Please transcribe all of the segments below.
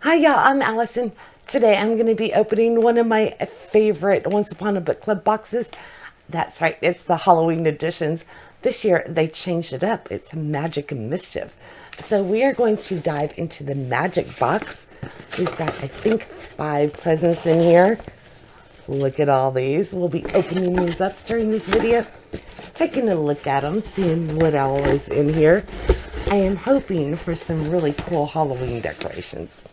Hi y'all, I'm Allison. Today I'm going to be opening one of my favorite Once Upon a Book Club boxes. That's right, it's the Halloween editions. This year they changed it up. It's Magic and Mischief. So we are going to dive into the Magic box. We've got, I think, 5 presents in here. Look at all these. We'll be opening these up during this video, taking a look at them, seeing what all is in here. I am hoping for some really cool Halloween decorations.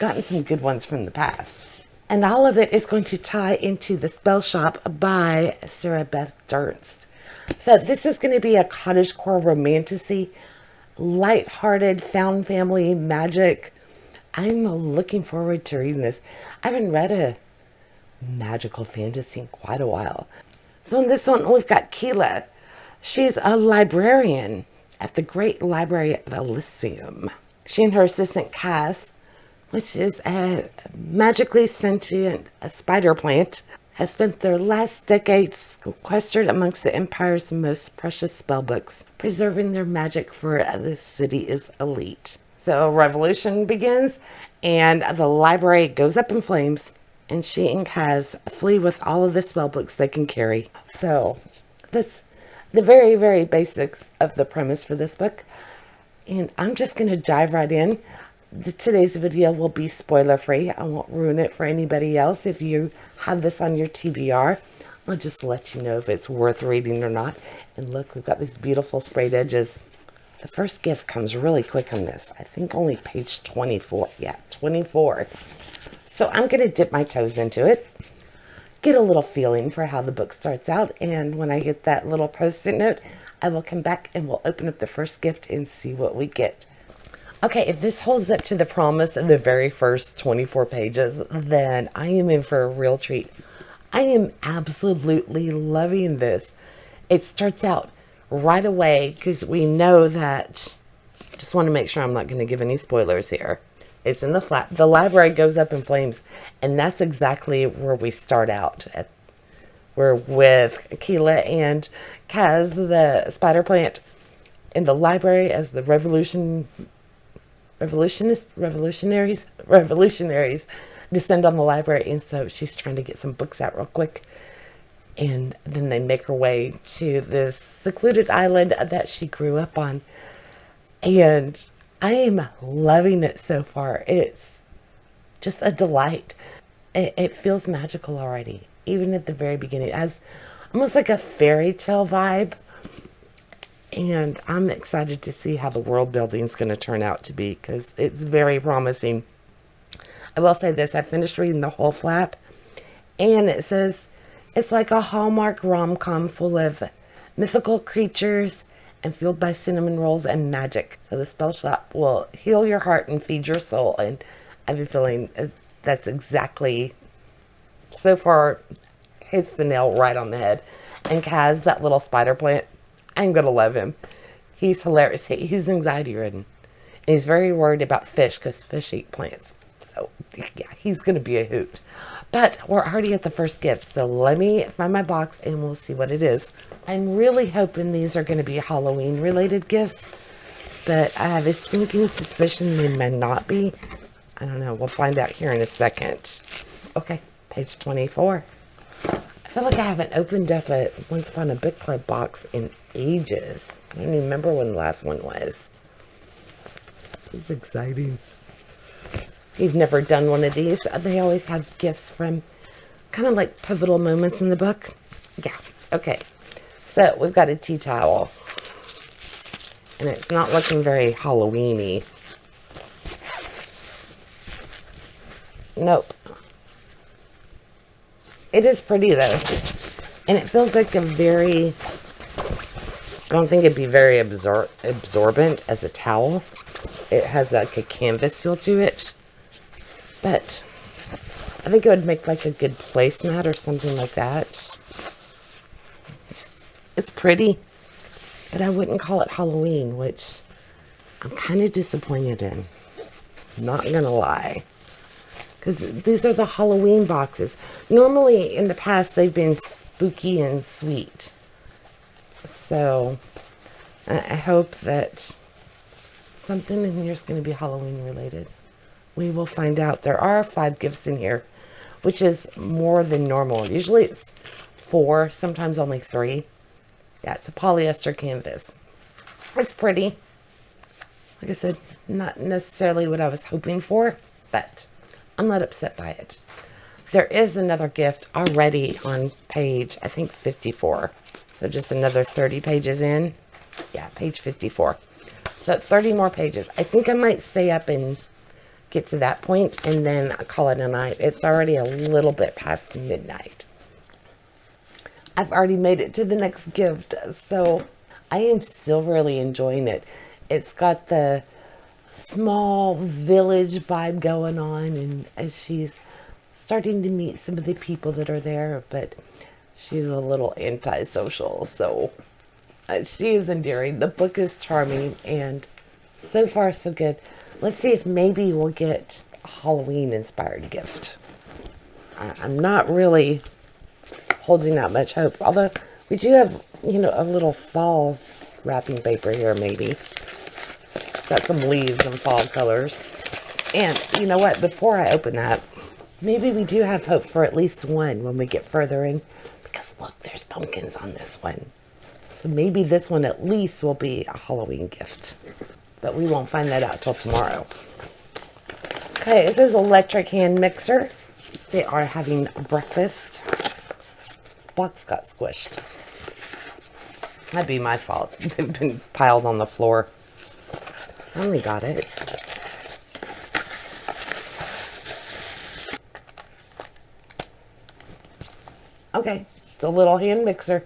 Gotten some good ones from the past. And all of it is going to tie into the Spellshop by Sarah Beth Durst. So this is going to be a cottagecore romantasy, light-hearted, found family magic. I'm looking forward to reading this. I haven't read a magical fantasy in quite a while. So in this one, we've got Keela. She's a librarian at the Great Library of Elysium. She and her assistant Cass, which is a magically sentient spider plant, has spent their last decades sequestered amongst the Empire's most precious spellbooks, preserving their magic for the city's elite. So a revolution begins, and the library goes up in flames, and she and Kaz flee with all of the spellbooks they can carry. So that's the very, very basics of the premise for this book. And I'm just going to dive right in. Today's video will be spoiler free. I won't ruin it for anybody else. If you have this on your TBR, I'll just let you know if it's worth reading or not. And look, we've got these beautiful sprayed edges. The first gift comes really quick on this. I think only page 24. Yeah, 24. So I'm going to dip my toes into it, get a little feeling for how the book starts out. And when I get that little post-it note, I will come back and we'll open up the first gift and see what we get. Okay, if this holds up to the promise of the very first 24 pages, then I am in for a real treat. I am absolutely loving this. It starts out right away because we know that, just want to make sure I'm not going to give any spoilers here. It's in the flat. The library goes up in flames, and that's exactly where we start out. We're with Keela and Kaz, the spider plant, in the library as the revolutionaries descend on the library, and so she's trying to get some books out real quick, and then they make her way to this secluded island that she grew up on, and I am loving it so far. It's just a delight. It feels magical already, even at the very beginning. It has almost like a fairy tale vibe. And I'm excited to see how the world building is going to turn out to be, because it's very promising. I will say this, I finished reading the whole flap, and it says it's like a Hallmark rom-com full of mythical creatures and fueled by cinnamon rolls and magic. So the Spellshop will heal your heart and feed your soul. And I have a feeling that's exactly, so far, hits the nail right on the head. And Kaz, that little spider plant, I'm going to love him. He's hilarious. He's anxiety ridden. And he's very worried about fish because fish eat plants. So, yeah, he's going to be a hoot. But we're already at the first gift. So let me find my box and we'll see what it is. I'm really hoping these are going to be Halloween related gifts. But I have a sinking suspicion they may not be. I don't know. We'll find out here in a second. Okay, page 24. I feel like I haven't opened up a Once Upon a Book Club box in ages. I don't even remember when the last one was. This is exciting. If you've never done one of these, they always have gifts from kind of like pivotal moments in the book. Yeah, okay. So we've got a tea towel. And it's not looking very Halloween-y. Nope. It is pretty though, and it feels like a very, I don't think it'd be very absorbent as a towel. It has like a canvas feel to it, but I think it would make like a good placemat or something like that. It's pretty, but I wouldn't call it Halloween, which I'm kind of disappointed in. Not gonna lie. Because these are the Halloween boxes. Normally, in the past, they've been spooky and sweet. So, I hope that something in here is going to be Halloween related. we will find out. There are 5 gifts in here, which is more than normal. Usually it's 4, sometimes only 3. Yeah, it's a polyester canvas. It's pretty. Like I said, not necessarily what I was hoping for, but I'm not upset by it. There is another gift already on page, I think 54. So just another 30 pages in. Yeah, page 54. So 30 more pages. I think I might stay up and get to that point and then call it a night. It's already a little bit past midnight. I've already made it to the next gift, so I am still really enjoying it. It's got the small village vibe going on, and she's starting to meet some of the people that are there, but she's a little antisocial, so she is endearing. The book is charming, and so far so good. Let's see if maybe we'll get a Halloween-inspired gift. I'm not really holding out much hope, although we do have, you know, a little fall wrapping paper here, maybe. Got some leaves and fall colors. And you know what? Before I open that, maybe we do have hope for at least one when we get further in. Because look, there's pumpkins on this one. So maybe this one at least will be a Halloween gift. But we won't find that out till tomorrow. Okay, it says electric hand mixer. They are having breakfast. Box got squished. That'd be my fault. They've been piled on the floor. I only got it. Okay, it's a little hand mixer.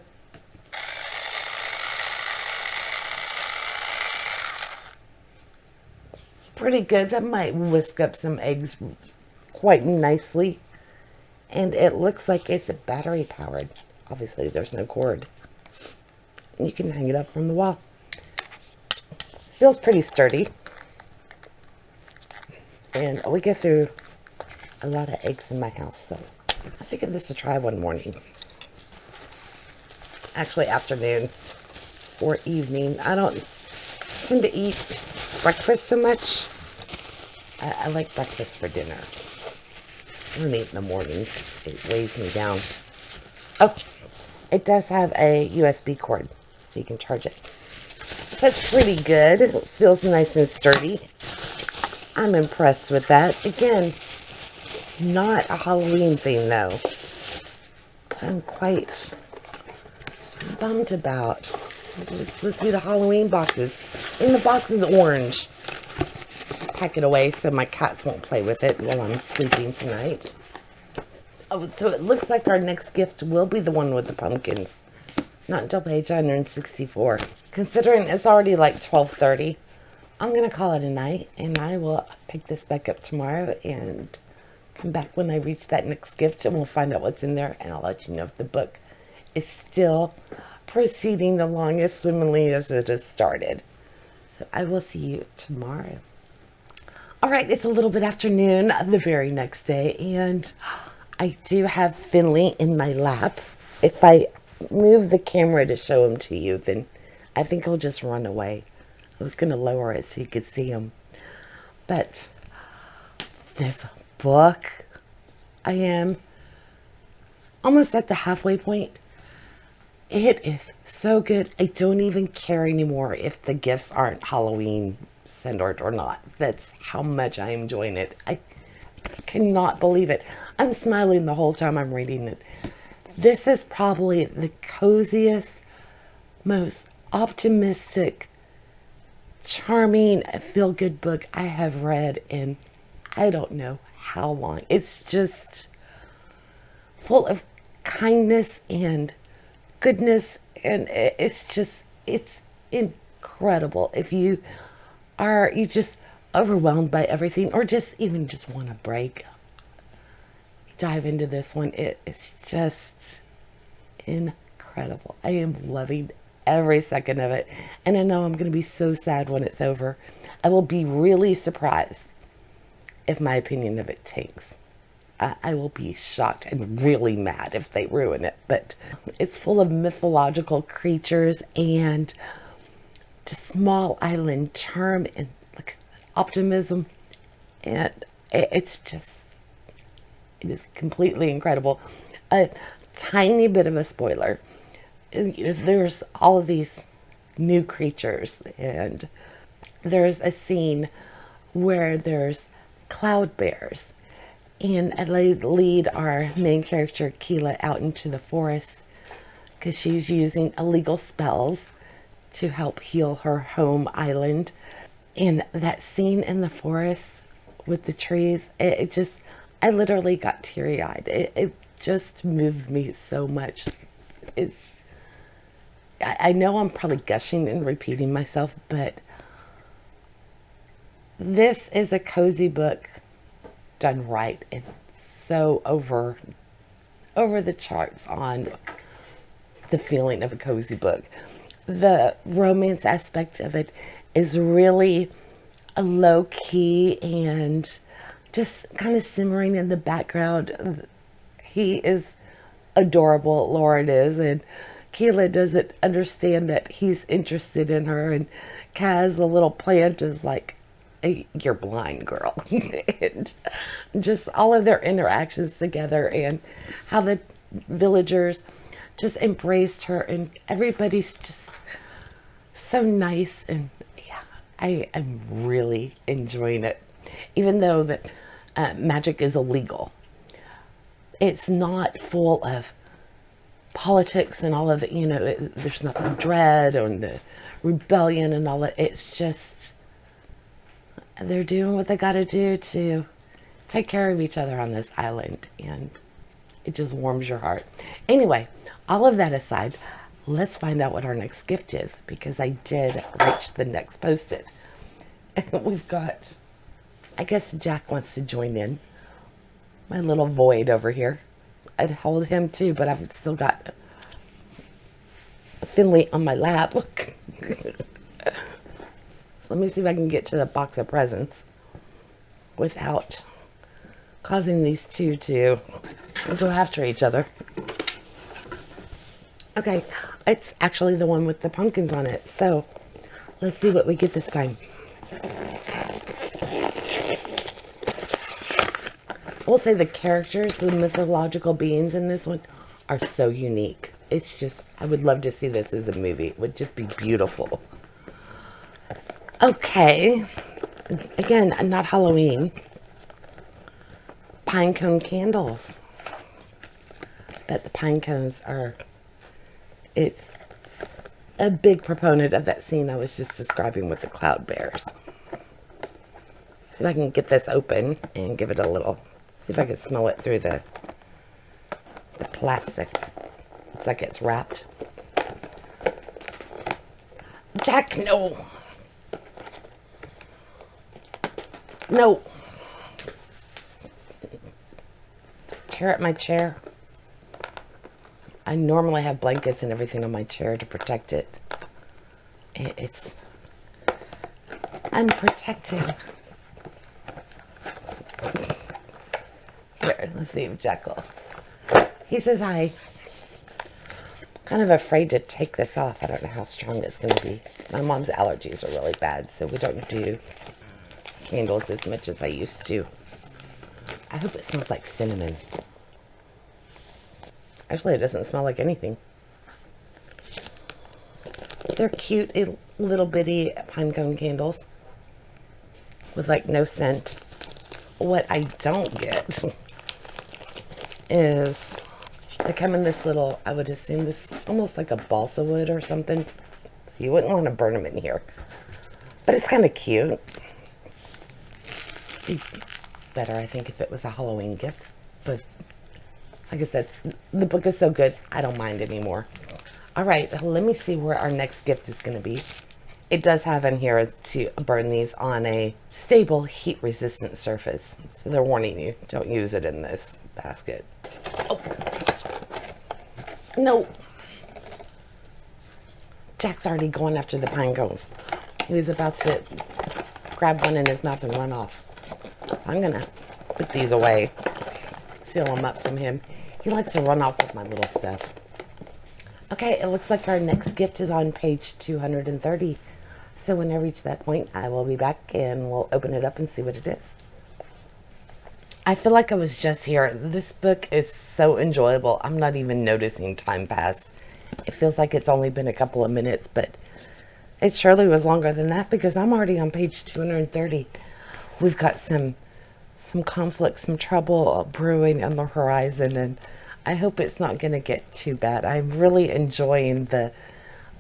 Pretty good. That might whisk up some eggs quite nicely. And it looks like it's battery powered. Obviously, there's no cord. You can hang it up from the wall. Feels pretty sturdy. And we get through a lot of eggs in my house, so I was giving this a try one morning. Actually, afternoon or evening. I don't tend to eat breakfast so much. I like breakfast for dinner. I don't eat in the mornings. It weighs me down. Oh, it does have a USB cord, so you can charge it. That's pretty good. It feels nice and sturdy. I'm impressed with that. Again, not a Halloween thing, though. Which I'm quite bummed about. This was supposed to be the Halloween boxes. And the box is orange. Pack it away so my cats won't play with it while I'm sleeping tonight. Oh, so it looks like our next gift will be the one with the pumpkins. Not until page 164. Considering it's already like 12:30, I'm going to call it a night, and I will pick this back up tomorrow and come back when I reach that next gift, and we'll find out what's in there, and I'll let you know if the book is still proceeding along as swimmingly as it has started. So I will see you tomorrow. All right, it's a little bit afternoon the very next day, and I do have Finley in my lap. If I move the camera to show him to you, then I think he'll just run away. I was going to lower it so you could see him. But this book, I am almost at the halfway point. It is so good. I don't even care anymore if the gifts aren't Halloween centered or not. That's how much I am enjoying it. I cannot believe it. I'm smiling the whole time I'm reading it. This is probably the coziest, most optimistic, charming, feel-good book I have read in I don't know how long. It's just full of kindness and goodness, and it's incredible. If you just overwhelmed by everything, or just want a break, dive into this one. It's just incredible. I am loving every second of it, and I know I'm going to be so sad when it's over. I will be really surprised if my opinion of it tanks. I will be shocked and really mad if they ruin it, but it's full of mythological creatures and just small island charm and optimism, and It's just, it is completely incredible. A tiny bit of a spoiler. There's all of these new creatures, and there's a scene where there's cloud bears, and they lead our main character Keela out into the forest because she's using illegal spells to help heal her home island. And that scene in the forest with the trees, it just, I literally got teary-eyed. It just moved me so much. It's, I know I'm probably gushing and repeating myself, but this is a cozy book done right, and so over the charts on the feeling of a cozy book. The romance aspect of it is really a low key and just kind of simmering in the background. He is adorable, Lauren is, and Keela doesn't understand that he's interested in her, and Kaz, the little plant, is like, hey, you're blind, girl. And just all of their interactions together, and how the villagers just embraced her, and everybody's just so nice. And yeah, I am really enjoying it. Even though that magic is illegal, it's not full of politics and all of it. There's nothing dread or the rebellion and all that. It's just, they're doing what they got to do to take care of each other on this island, and it just warms your heart. Anyway, all of that aside, let's find out what our next gift is, because I did reach the next post-it. We've got, I guess Jack wants to join in. My little void over here. I'd hold him too, but I've still got Finley on my lap. So let me see if I can get to the box of presents without causing these two to go after each other. Okay, it's actually the one with the pumpkins on it. So let's see what we get this time. I will say the characters, the mythological beings in this one are so unique. It's just, I would love to see this as a movie. It would just be beautiful. Okay, again, not Halloween. Pine cone candles. But the pine cones are, it's a big proponent of that scene I was just describing with the cloud bears. See if I can get this open and give it a little, see if I can smell it through the plastic. Looks like it's wrapped. Jack, no. No. Tear at my chair. I normally have blankets and everything on my chair to protect it. It's unprotected. Here, let's see if Jack will. He says hi. Kind of afraid to take this off. I don't know how strong it's going to be. My mom's allergies are really bad, so we don't do candles as much as I used to. I hope it smells like cinnamon. Actually, it doesn't smell like anything. They're cute little bitty pine cone candles with like no scent. What I don't get is they come in this little, I would assume this almost like a balsa wood or something. You wouldn't want to burn them in here, but it's kind of cute. Be better, I think, if it was a Halloween gift, but like I said, the book is so good, I don't mind anymore. All right, let me see where our next gift is going to be. It does have in here to burn these on a stable, heat-resistant surface. So they're warning you, don't use it in this basket. Oh. No. Jack's already going after the pine cones. He was about to grab one in his mouth and run off. So I'm going to put these away, seal them up from him. He likes to run off with my little stuff. Okay, it looks like our next gift is on page 230. So when I reach that point, I will be back and we'll open it up and see what it is. I feel like I was just here. This book is so enjoyable. I'm not even noticing time pass. It feels like it's only been a couple of minutes, but it surely was longer than that because I'm already on page 230. We've got some conflict, some trouble brewing on the horizon, and I hope it's not going to get too bad. I'm really enjoying the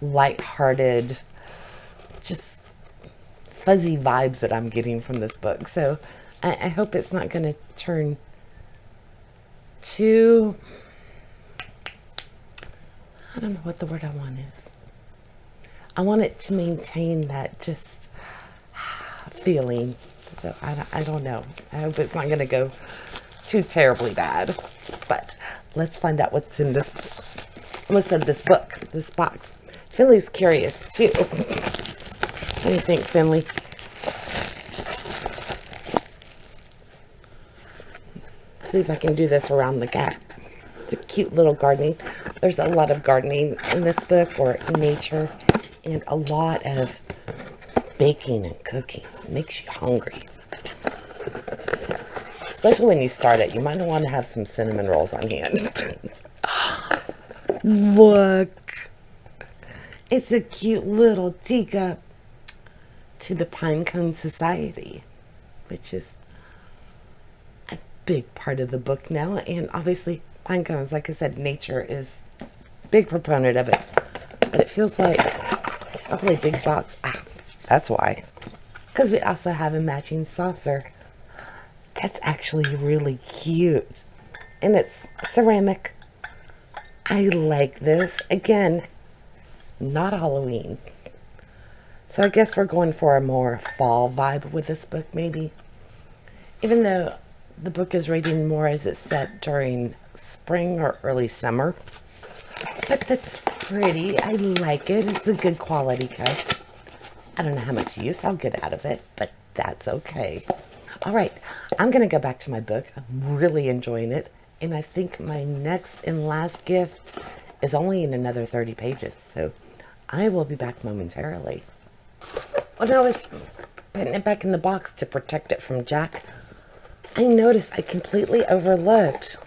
lighthearted, just fuzzy vibes that I'm getting from this book. So I hope it's not going to turn too, I don't know what the word I want is. I want it to maintain that just feeling. So I don't know. I hope it's not going to go too terribly bad. But let's find out what's in this book, this box. Finley's curious too. What do you think, Finley? See if I can do this around the gap. It's a cute little gardening. There's a lot of gardening in this book, or nature, and a lot of baking and cooking. It makes you hungry. Especially when you start it. You might want to have some cinnamon rolls on hand. Look. It's a cute little teacup to the Pinecone Society, which is a big part of the book now. And obviously, pinecones, like I said, nature is a big proponent of it. But it feels like a really big box. That's why. Because we also have a matching saucer. That's actually really cute. And it's ceramic. I like this. Again, not Halloween. So I guess we're going for a more fall vibe with this book, maybe. Even though the book is rated more as it's set during spring or early summer. But that's pretty. I like it. It's a good quality cut. I don't know how much use I'll get out of it, but that's okay. All right, I'm going to go back to my book. I'm really enjoying it. And I think my next and last gift is only in another 30 pages. So I will be back momentarily. When I was putting it back in the box to protect it from Jack, I noticed I completely overlooked,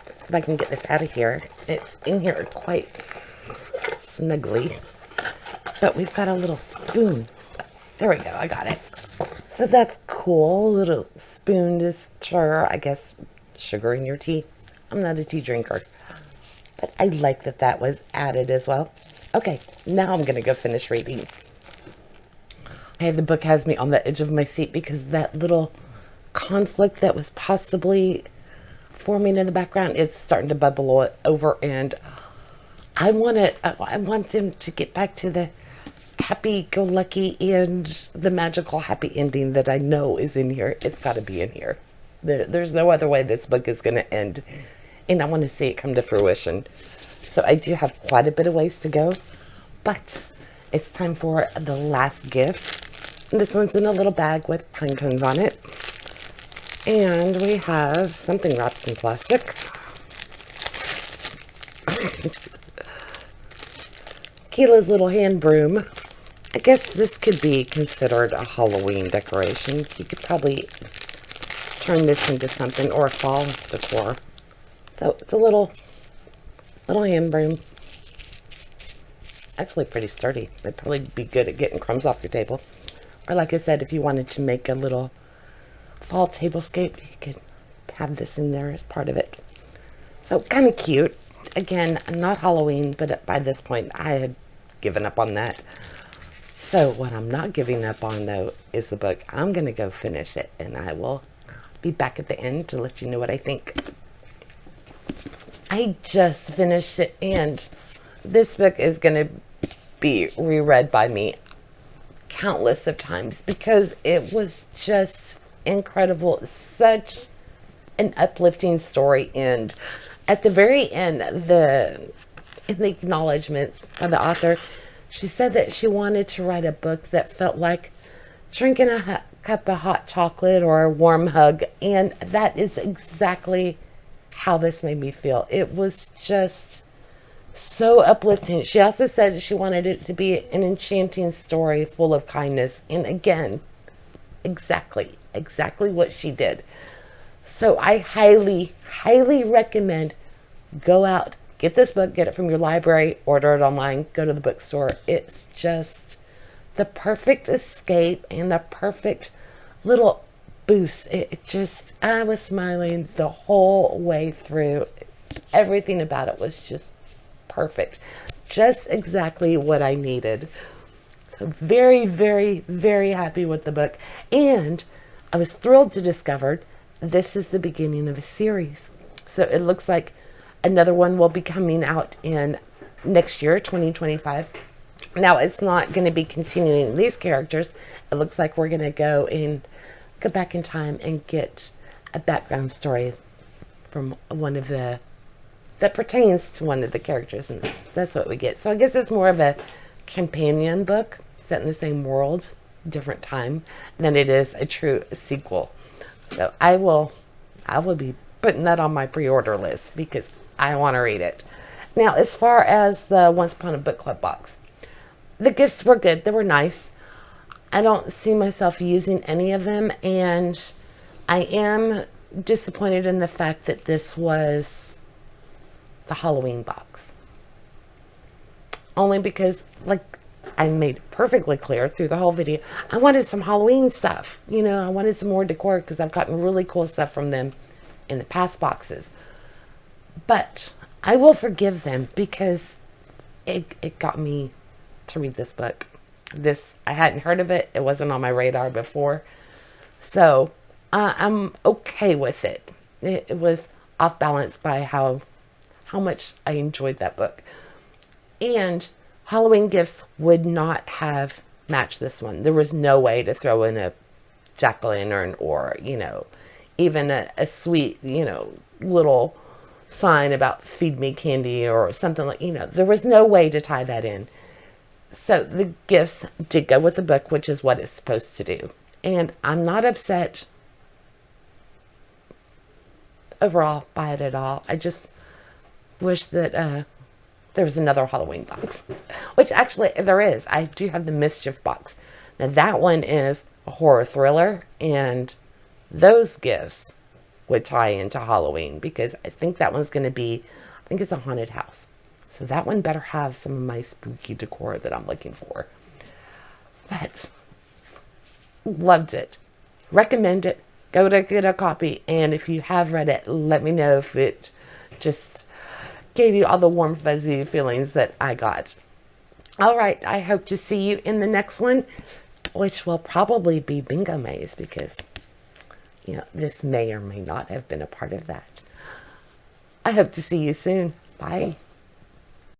if I can get this out of here, it's in here quite snugly, but we've got a little spoon. There we go, I got it. So that's cool, a little spoon to stir, I guess, sugar in your tea. I'm not a tea drinker, but I like that that was added as well. Okay, now I'm gonna go finish reading. Okay, the book has me on the edge of my seat because that little conflict that was possibly forming in the background is starting to bubble over, and I want them to get back to the happy-go-lucky and the magical happy ending that I know is in here. It's got to be in here. There's no other way this book is going to end, and I want to see it come to fruition. So I do have quite a bit of ways to go, but it's time for the last gift. This one's in a little bag with pine cones on it. And we have something wrapped in plastic. Keela's little hand broom. I guess this could be considered a Halloween decoration. You could probably turn this into something, or a fall decor. So it's a little hand broom. Actually pretty sturdy. It'd probably be good at getting crumbs off your table. Or like I said, if you wanted to make a little fall tablescape, you could have this in there as part of it. So kind of cute. Again, not Halloween, but by this point I had given up on that. So what I'm not giving up on, though, is the book. I'm going to go finish it, and I will be back at the end to let you know what I think. I just finished it, and this book is going to be reread by me countless of times because it was just incredible. Such an uplifting story, and at the very end, in the acknowledgments by the author, she said that she wanted to write a book that felt like drinking a cup of hot chocolate or a warm hug, and that is exactly how this made me feel. It was just so uplifting. She also said she wanted it to be an enchanting story full of kindness, and again, exactly what she did. So I highly, highly recommend go out, get this book, get it from your library, order it online, go to the bookstore. It's just the perfect escape and the perfect little boost. I was smiling the whole way through. Everything about it was just perfect. Just exactly what I needed. So very, very, very happy with the book. And I was thrilled to discover this is the beginning of a series. So it looks like another one will be coming out in next year, 2025. Now, it's not going to be continuing these characters. It looks like we're going to go back in time and get a background story from that pertains to one of the characters. And that's what we get. So I guess it's more of a companion book set in the same world, different time, than it is a true sequel. So I will be putting that on my pre-order list because I want to read it. Now, as far as the Once Upon a Book Club box, the gifts were good. They were nice. I don't see myself using any of them, and I am disappointed in the fact that this was the Halloween box. Only because, like I made it perfectly clear through the whole video, I wanted some Halloween stuff. You know, I wanted some more decor because I've gotten really cool stuff from them in the past boxes. But I will forgive them because it got me to read this book. I hadn't heard of it. It wasn't on my radar before. So I'm okay with it. It was off balance by how much I enjoyed that book. And Halloween gifts would not have matched this one. There was no way to throw in a jack-o'-lantern or, even a sweet, little sign about feed me candy or something like, there was no way to tie that in. So the gifts did go with the book, which is what it's supposed to do. And I'm not upset overall by it at all. I just wish that there was another Halloween box, which actually there is. I do have the Mischief box. Now that one is a horror thriller, and those gifts would tie into Halloween because I think that one's going to be, I think it's a haunted house. So that one better have some of my spooky decor that I'm looking for. But loved it. Recommend it. Go to get a copy. And if you have read it, let me know if it just gave you all the warm, fuzzy feelings that I got. All right. I hope to see you in the next one, which will probably be Bingo Maze because, this may or may not have been a part of that. I hope to see you soon. Bye.